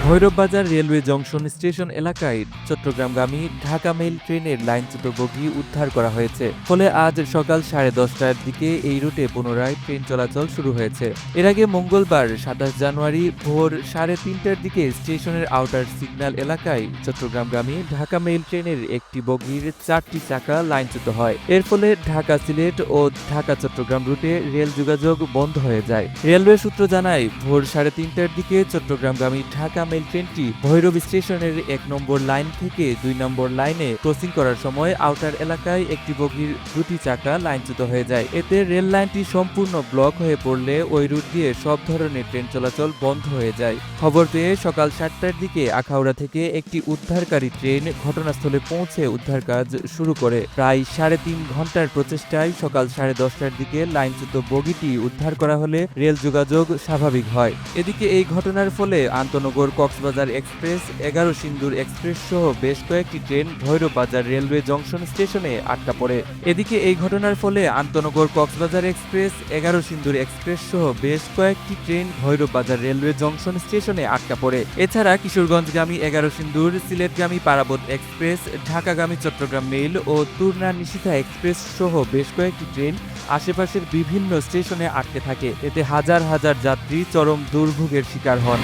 Bhairab Bazar railway junction station এলাকায় চট্টগ্রামগামী Dhaka mail ট্রেনের লাইনচ্যুত বগি উদ্ধার করা হয়েছে। ফলে আজ সকাল 10:30টার দিকে এই রুটে পুনরায় ট্রেন চলাচল শুরু হয়েছে। এর আগে মঙ্গলবার 27 জানুয়ারি ভোর 3:30টার দিকে স্টেশনের আউটার সিগন্যাল এলাকায় চট্টগ্রামগামী ঢাকা মেইল ট্রেনের একটি বগির 4টি চাকা লাইনচ্যুত হয়। এর ফলে ঢাকা সিলেট ও ঢাকা চট্টগ্রাম রুটে রেল যোগাযোগ বন্ধ হয়ে যায়। রেলওয়ে সূত্র জানায়, ভোর 3:30টার দিকে চট্টগ্রামগামী ঢাকা মেইল ট্রেনটি ভৈরব স্টেশনের 1 নম্বর লাইন থেকে 2 নম্বর লাইনে ক্রসিং করার সময় আউটার এলাকায় একটি বগির 2টি চাকা লাইনচ্যুত হয়ে যায়। এতে রেল লাইনটি সম্পূর্ণ ব্লক হয়ে পড়লে ওই রুট দিয়ে সব ধরনের ট্রেন চলাচল বন্ধ হয়ে যায়। খবর পেয়ে সকাল 7টার দিকে আখাউড়া থেকে একটি উদ্ধারকারী ট্রেন ঘটনাস্থলে পৌঁছে উদ্ধার কাজ শুরু করে। প্রায় 3.5 ঘন্টার প্রচেষ্টায় সকাল 10:30টার দিকে লাইনচ্যুত বগিটি উদ্ধার করা হলে রেল যোগাযোগ স্বাভাবিক হয়। এদিকে এই ঘটনার ফলে আন্তনগর কক্সবাজার এক্সপ্রেস, 11 সিন্দুর এক্সপ্রেস সহ বেশ কয়েকটি ট্রেন ভৈরববাজার রেলওয়ে জংশন স্টেশনে আটকা পড়ে। এদিকে এই ঘটনার ফলে আন্তনগর কক্সবাজার এক্সপ্রেস, 11 সিন্দুর এক্সপ্রেস সহ বেশ কয়েকটি ট্রেন ভৈরববাজার রেলওয়ে জংশন স্টেশনে আটকা পড়ে। এছাড়া কিশোরগঞ্জগামী 11 সিন্দুর, সিলেটগামী পারাবত এক্সপ্রেস, ঢাকাগামী চট্টগ্রাম মেইল ও তুর্না নিশিতা এক্সপ্রেস সহ বেশ কয়েকটি ট্রেন আশেপাশের বিভিন্ন স্টেশনে আটকে থাকে। এতে হাজার হাজার যাত্রী চরম দুর্ভোগের শিকার হন।